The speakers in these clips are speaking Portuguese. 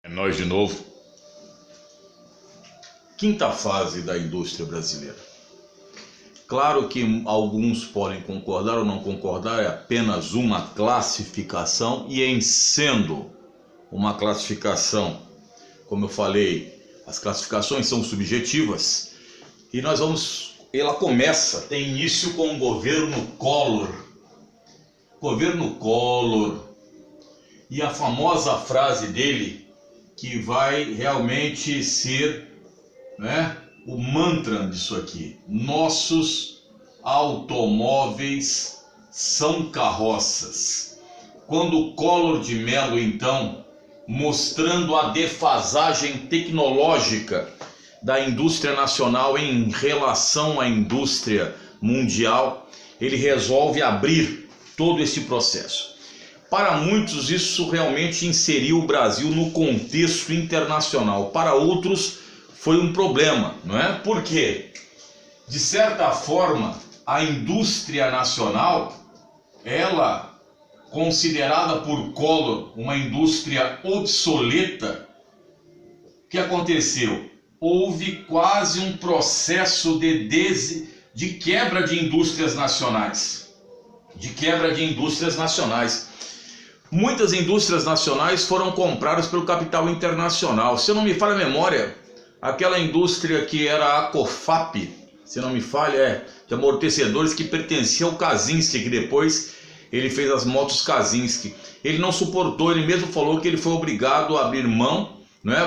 É nós de novo. Quinta fase da indústria brasileira. Claro que alguns podem concordar ou não concordar, é apenas uma classificação, e em sendo uma classificação, como eu falei, as classificações são subjetivas, e ela tem início com o governo Collor. Governo Collor, e a famosa frase dele, que vai realmente ser, o mantra disso aqui: nossos automóveis são carroças. Quando Collor de Mello, então, mostrando a defasagem tecnológica da indústria nacional em relação à indústria mundial, ele resolve abrir todo esse processo. Para muitos, isso realmente inseriu o Brasil no contexto internacional. Para outros, foi um problema, não é? Por quê? De certa forma, a indústria nacional, ela, considerada por Collor uma indústria obsoleta, o que aconteceu? Houve quase um processo de quebra de indústrias nacionais. Muitas indústrias nacionais foram compradas pelo capital internacional. Se eu não me falha a memória, aquela indústria que era a Cofap, se não me falha, de amortecedores, que pertencia ao Kaczynski, que depois ele fez as motos Kaczynski. Ele não suportou, ele mesmo falou que ele foi obrigado a abrir mão,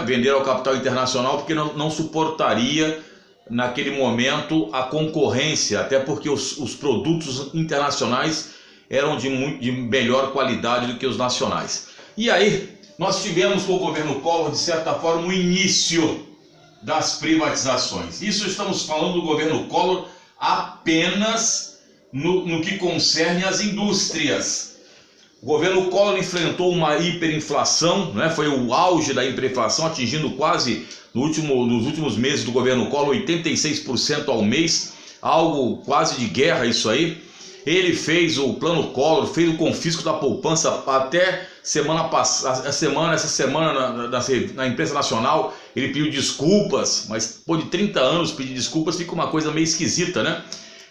vender ao capital internacional, porque não suportaria naquele momento a concorrência, até porque os produtos internacionais eram de melhor qualidade do que os nacionais. E aí nós tivemos com o governo Collor, de certa forma, o início das privatizações. Isso estamos falando do governo Collor apenas no que concerne às indústrias. O governo Collor enfrentou uma hiperinflação, foi o auge da hiperinflação, atingindo quase, nos últimos meses do governo Collor, 86% ao mês, algo quase de guerra isso aí. Ele fez o plano Collor, fez o confisco da poupança até essa semana na imprensa nacional. Ele pediu desculpas, mas depois de 30 anos pedir desculpas fica uma coisa meio esquisita, né?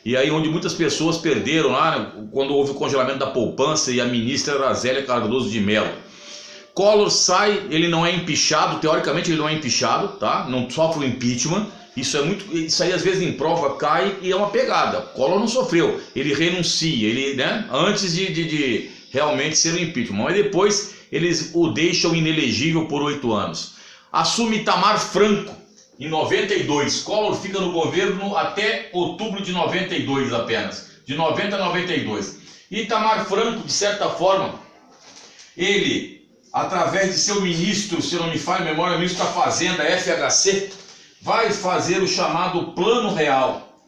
E aí onde muitas pessoas perderam lá, quando houve o congelamento da poupança, e a ministra era a Zélia Cardoso de Mello. Collor sai, ele não é empichado, teoricamente ele não é empichado, tá? Não sofre o impeachment. Isso aí às vezes em prova cai e é uma pegada. Collor não sofreu, ele renuncia, antes de realmente ser o impeachment, mas depois eles o deixam inelegível por 8 anos. Assume Itamar Franco em 92, Collor fica no governo até outubro de 92 apenas, de 90 a 92. Itamar Franco, de certa forma, ele, através de seu ministro, se não me falha a memória, ministro da Fazenda, FHC, vai fazer o chamado Plano Real.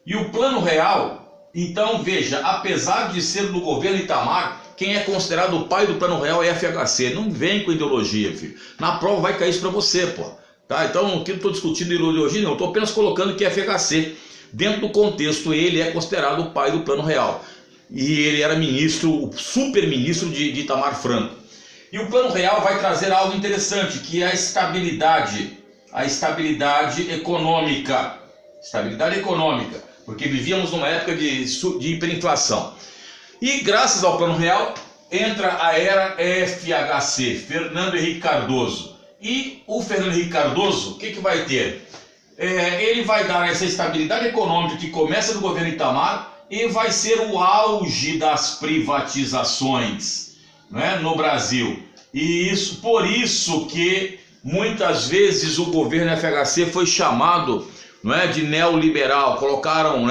E o Plano Real, então veja, apesar de ser do governo Itamar, quem é considerado o pai do Plano Real é FHC. Não vem com ideologia, filho. Na prova vai cair isso pra você, pô. Tá? Então aqui não estou discutindo ideologia, não. Estou apenas colocando que FHC, dentro do contexto, ele é considerado o pai do Plano Real. E ele era ministro, o super ministro de Itamar Franco. E o Plano Real vai trazer algo interessante, que é a estabilidade econômica, porque vivíamos numa época de hiperinflação. E graças ao Plano Real entra a era FHC, Fernando Henrique Cardoso. E o Fernando Henrique Cardoso, o que vai ter? Ele vai dar essa estabilidade econômica que começa no governo Itamar e vai ser o auge das privatizações, no Brasil. E por isso que muitas vezes o governo FHC foi chamado, de neoliberal, colocaram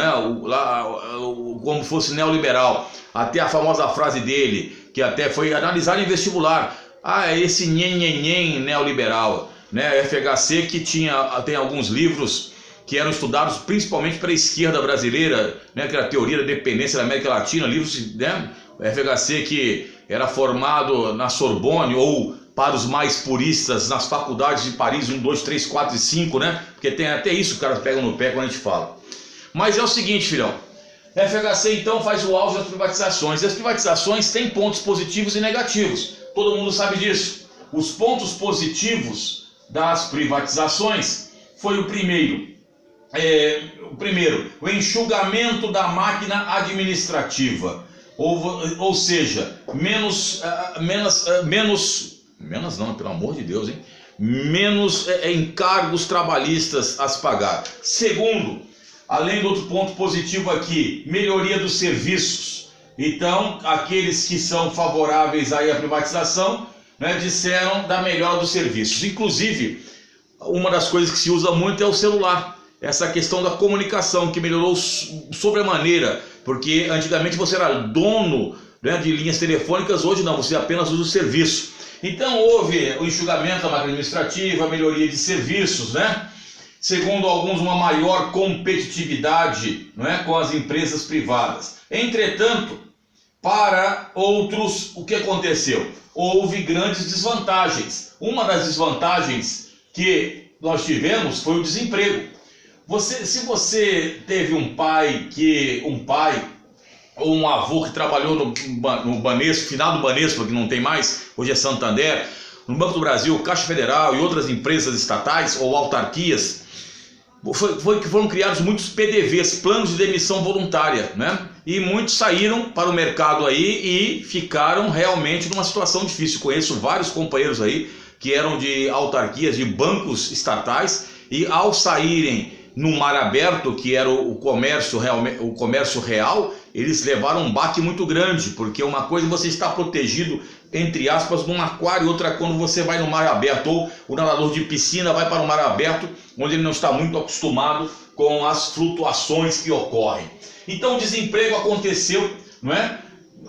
como fosse neoliberal, até a famosa frase dele, que até foi analisada em vestibular: esse nhen neoliberal, FHC que tem alguns livros que eram estudados principalmente para a esquerda brasileira, que era a teoria da dependência da América Latina, livros, FHC que era formado na Sorbonne, ou para os mais puristas, nas faculdades de Paris 1, 2, 3, 4 e 5, porque tem até isso, o cara pega no pé quando a gente fala. Mas é o seguinte, filhão, FHC então faz o auge das privatizações, e as privatizações têm pontos positivos e negativos, todo mundo sabe disso. os pontos positivos das privatizações foi o primeiro, o enxugamento da máquina administrativa, ou seja, menos não, pelo amor de Deus, hein? Menos encargos trabalhistas a se pagar. Segundo, além do outro ponto positivo aqui, melhoria dos serviços. Então, aqueles que são favoráveis aí à privatização, né, disseram da melhora dos serviços. Inclusive, uma das coisas que se usa muito é o celular. Essa questão da comunicação que melhorou sobremaneira, porque antigamente você era dono, né, de linhas telefônicas, hoje não, você apenas usa o serviço. Então houve o enxugamento da máquina administrativa, a melhoria de serviços, né? Segundo alguns, uma maior competitividade, não é, com as empresas privadas. Entretanto, para outros, o que aconteceu? Houve grandes desvantagens. Uma das desvantagens que nós tivemos foi o desemprego. Se você teve um pai ou um avô que trabalhou no Banespa, final do Banespa, que não tem mais, hoje é Santander, no Banco do Brasil, Caixa Federal e outras empresas estatais ou autarquias, que foram criados muitos PDVs, planos de demissão voluntária, né? E muitos saíram para o mercado aí e ficaram realmente numa situação difícil. Conheço vários companheiros aí que eram de autarquias, de bancos estatais, e ao saírem no mar aberto, que era o comércio real, eles levaram um baque muito grande, porque uma coisa é você estar protegido, entre aspas, num aquário, e outra quando você vai no mar aberto, ou o nadador de piscina vai para o mar aberto, onde ele não está muito acostumado com as flutuações que ocorrem. Então o desemprego aconteceu, não é,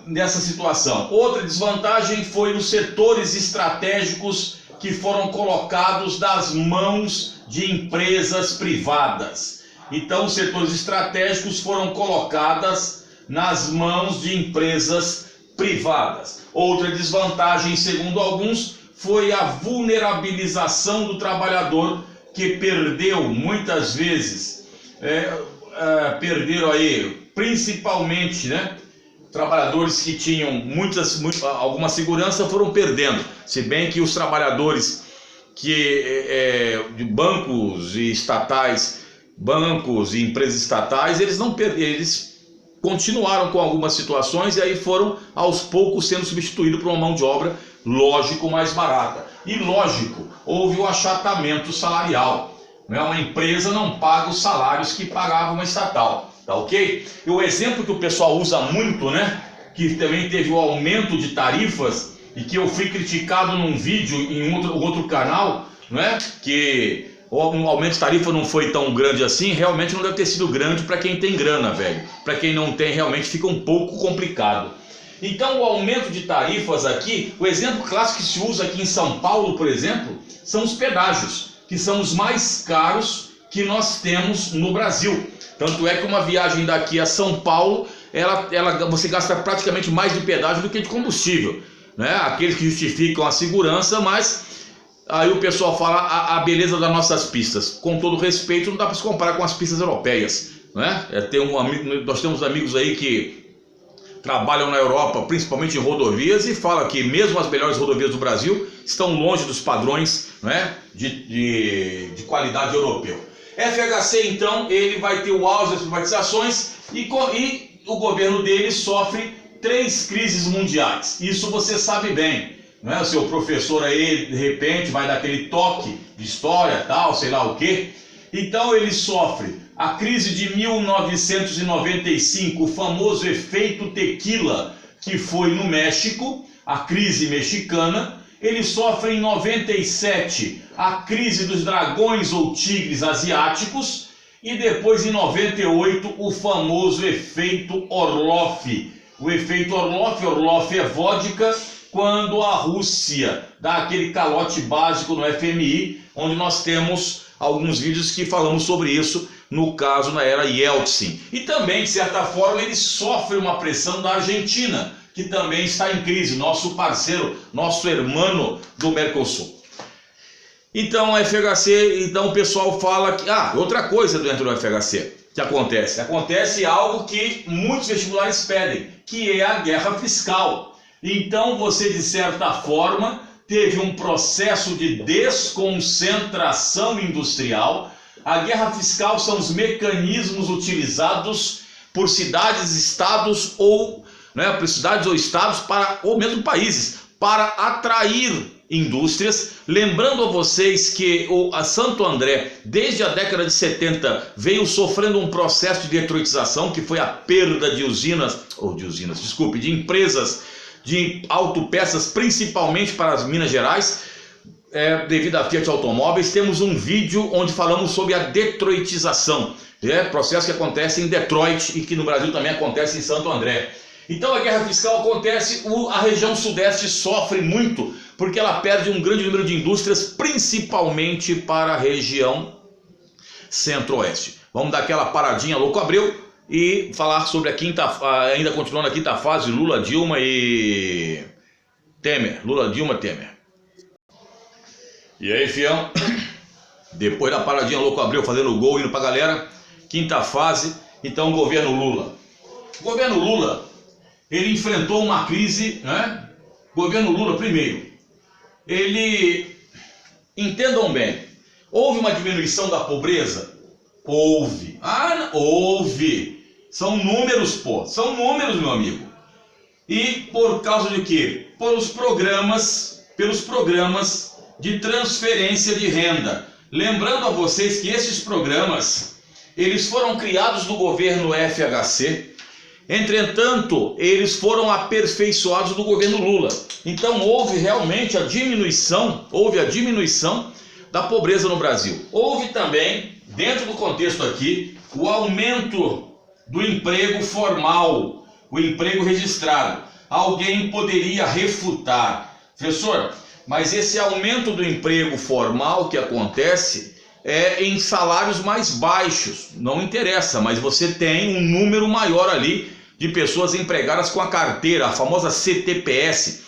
nessa situação. Outra desvantagem foi os setores estratégicos que foram colocados nas mãos de empresas privadas. Então os setores estratégicos foram colocados nas mãos de empresas privadas. Outra desvantagem, segundo alguns, foi a vulnerabilização do trabalhador, que perdeu muitas vezes, perderam aí principalmente, né, trabalhadores que tinham alguma segurança foram perdendo, se bem que os trabalhadores de bancos e estatais, bancos e empresas estatais, eles continuaram com algumas situações e aí foram aos poucos sendo substituídos por uma mão de obra, lógico, mais barata. E lógico, houve o achatamento salarial, né? Uma empresa não paga os salários que pagava uma estatal, tá ok? E o exemplo que o pessoal usa muito, né, que também teve o aumento de tarifas e que eu fui criticado num vídeo em outro canal, né, que o aumento de tarifa não foi tão grande assim. Realmente não deve ter sido grande para quem tem grana, velho. Para quem não tem, realmente fica um pouco complicado. Então o aumento de tarifas aqui, o exemplo clássico que se usa aqui em São Paulo, por exemplo, são os pedágios, que são os mais caros que nós temos no Brasil. Tanto é que uma viagem daqui a São Paulo, você gasta praticamente mais de pedágio do que de combustível, né? Aqueles que justificam a segurança, mas aí o pessoal fala a beleza das nossas pistas. Com todo respeito, não dá para se comparar com as pistas europeias, né? Nós temos amigos aí que trabalham na Europa, principalmente em rodovias, e falam que mesmo as melhores rodovias do Brasil estão longe dos padrões, né, de qualidade europeu. FHC, então, ele vai ter o auge das privatizações e o governo dele sofre 3 crises mundiais. Isso você sabe bem, né? O seu professor aí, de repente, vai dar aquele toque de história, tal, sei lá o quê. Então ele sofre a crise de 1995, o famoso efeito tequila, que foi no México, a crise mexicana. Ele sofre em 97 a crise dos dragões ou tigres asiáticos. E depois, em 98, o famoso efeito Orloff. O efeito Orloff é vodka, quando a Rússia dá aquele calote básico no FMI, onde nós temos alguns vídeos que falamos sobre isso, no caso na era Yeltsin. E também, de certa forma, ele sofre uma pressão da Argentina, que também está em crise, nosso parceiro, nosso hermano do Mercosul. Então, a FHC, então o pessoal fala que... outra coisa dentro do FHC que acontece. Acontece algo que muitos vestibulares pedem, que é a guerra fiscal. Então, você, de certa forma, teve um processo de desconcentração industrial. A guerra fiscal são os mecanismos utilizados por cidades, estados ou, né, por cidades ou estados ou mesmo países para atrair indústrias. Lembrando a vocês que a Santo André, desde a década de 70, veio sofrendo um processo de detroitização, que foi a perda de de empresas de autopeças, principalmente para as Minas Gerais, devido à Fiat Automóveis. Temos um vídeo onde falamos sobre a detroitização, processo que acontece em Detroit e que no Brasil também acontece em Santo André. Então a guerra fiscal acontece, a região sudeste sofre muito, porque ela perde um grande número de indústrias, principalmente para a região centro-oeste. Vamos dar aquela paradinha louco Abreu e falar sobre ainda continuando a quinta fase, Lula, Dilma e Temer. Lula, Dilma, Temer. E aí, fião? Depois da paradinha louco Abreu fazendo gol, indo pra galera, quinta fase, então governo Lula. O governo Lula, ele enfrentou uma crise, né? Governo Lula, primeiro, entendam bem, houve uma diminuição da pobreza? Houve. Houve. São números, são números, meu amigo. E por causa de quê? Pelos programas de transferência de renda. Lembrando a vocês que esses programas, eles foram criados no governo FHC, entretanto, eles foram aperfeiçoados do governo Lula. Então houve realmente a diminuição da pobreza no Brasil. Houve também, dentro do contexto aqui, o aumento do emprego formal, o emprego registrado. Alguém poderia refutar: professor, mas esse aumento do emprego formal que acontece é em salários mais baixos. Não interessa, mas você tem um número maior ali de pessoas empregadas com a carteira, a famosa CTPS,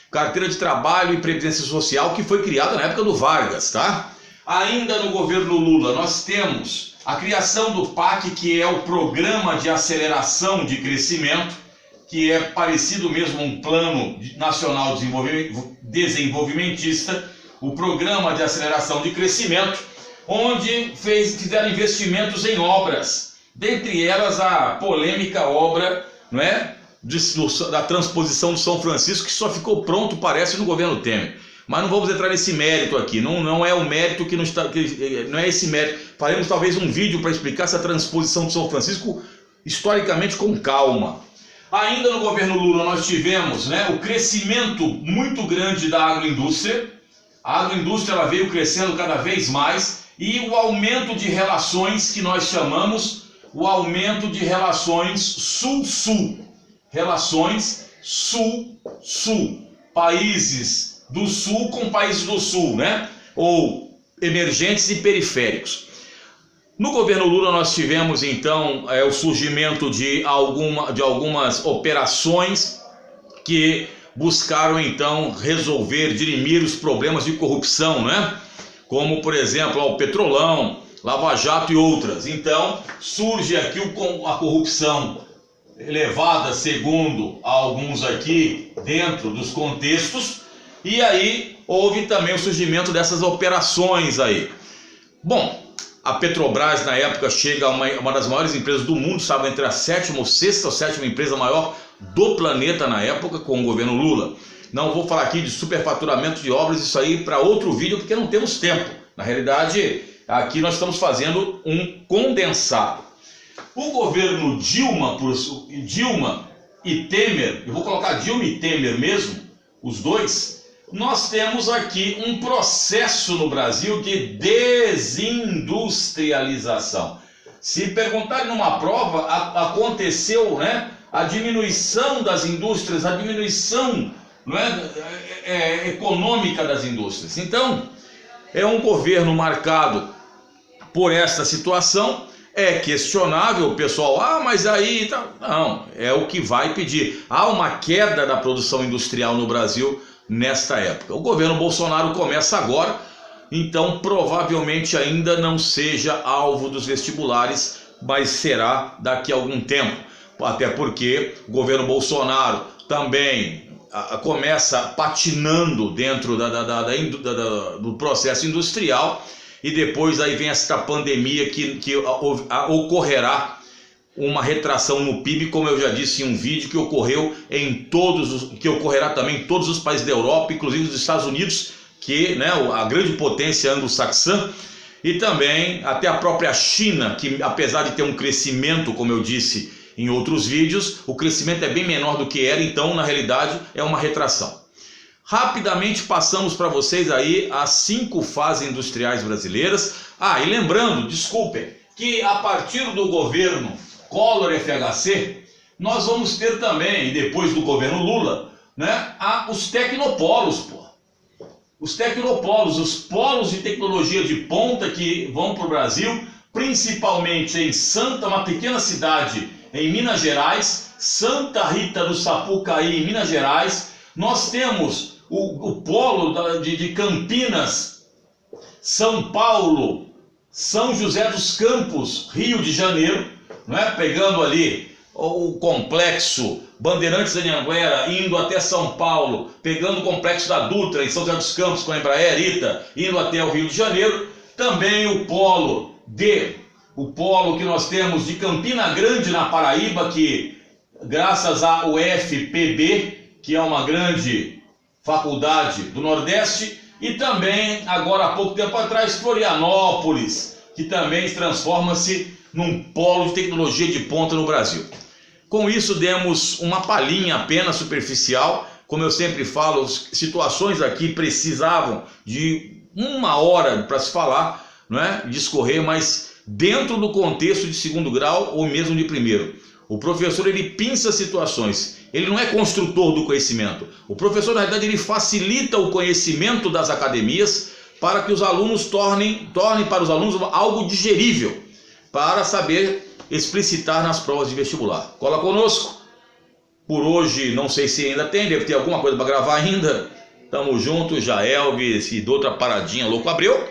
Carteira de Trabalho e Previdência Social, que foi criada na época do Vargas, tá? Ainda no governo Lula, nós temos a criação do PAC, que é o Programa de Aceleração de Crescimento, que é parecido mesmo a um Plano Nacional Desenvolvimentista, o Programa de Aceleração de Crescimento, onde fizeram investimentos em obras, dentre elas a polêmica obra, não é, da transposição do São Francisco, que só ficou pronto, parece, no governo Temer. Mas não vamos entrar nesse mérito aqui, não é o mérito que não está, não é esse mérito. Faremos talvez um vídeo para explicar essa transposição do São Francisco historicamente com calma. Ainda no governo Lula nós tivemos, né, o crescimento muito grande da agroindústria. A agroindústria ela veio crescendo cada vez mais, e o aumento de relações que nós chamamos o aumento de relações sul-sul. Relações sul-sul. Países do sul com países do sul, né? Ou emergentes e periféricos. No governo Lula nós tivemos então o surgimento de algumas operações que buscaram então resolver, dirimir os problemas de corrupção, né? Como por exemplo o Petrolão, Lava Jato e outras. Então surge aqui a corrupção elevada, segundo alguns aqui, dentro dos contextos, e aí houve também o surgimento dessas operações aí. Bom, a Petrobras na época chega a uma das maiores empresas do mundo, estava entre a sexta ou sétima empresa maior do planeta na época, com o governo Lula. Não vou falar aqui de superfaturamento de obras, isso aí para outro vídeo, porque não temos tempo. Na realidade, aqui nós estamos fazendo um condensado. O governo Dilma e Temer, eu vou colocar Dilma e Temer mesmo, os dois, nós temos aqui um processo no Brasil de desindustrialização. Se perguntarem numa prova, aconteceu, né, a diminuição das indústrias, a diminuição, não é, econômica das indústrias. Então, é um governo marcado por esta situação. É questionável, pessoal, mas aí tá... Não, é o que vai pedir. Há uma queda da produção industrial no Brasil nesta época. O governo Bolsonaro começa agora, então provavelmente ainda não seja alvo dos vestibulares, mas será daqui a algum tempo. Até porque o governo Bolsonaro também começa patinando dentro do processo industrial, e depois aí vem esta pandemia que ocorrerá uma retração no PIB, como eu já disse em um vídeo, que ocorrerá também em todos os países da Europa, inclusive os Estados Unidos, que, né, a grande potência anglo-saxã, e também até a própria China, que apesar de ter um crescimento, como eu disse em outros vídeos, o crescimento é bem menor do que era, então na realidade é uma retração. Rapidamente passamos para vocês aí as 5 fases industriais brasileiras. E lembrando, desculpem, que a partir do governo Collor FHC, nós vamos ter também, depois do governo Lula, né, os tecnopolos, os tecnopolos, os polos de tecnologia de ponta que vão para o Brasil, principalmente em uma pequena cidade em Minas Gerais, Santa Rita do Sapucaí, em Minas Gerais. Nós temos o polo de Campinas, São Paulo, São José dos Campos, Rio de Janeiro, né? Pegando ali o complexo Bandeirantes Anhanguera, indo até São Paulo, pegando o complexo da Dutra em São José dos Campos com a Embraer, ITA, indo até o Rio de Janeiro. Também o polo que nós temos de Campina Grande, na Paraíba, que graças à UFPB, que é uma grande faculdade do Nordeste, e também, agora há pouco tempo atrás, Florianópolis, que também transforma-se num polo de tecnologia de ponta no Brasil. Com isso demos uma palhinha apenas superficial. Como eu sempre falo, situações aqui precisavam de 1 hora para se falar, né, discorrer, mas dentro do contexto de 2º grau ou mesmo de 1º. O professor, ele pinça situações, ele não é construtor do conhecimento. O professor, na verdade, ele facilita o conhecimento das academias para que os alunos tornem para os alunos algo digerível, para saber explicitar nas provas de vestibular. Cola conosco. Por hoje, não sei se ainda tem, deve ter alguma coisa para gravar ainda. Tamo junto, Jaelvis e de outra paradinha louco Abreu.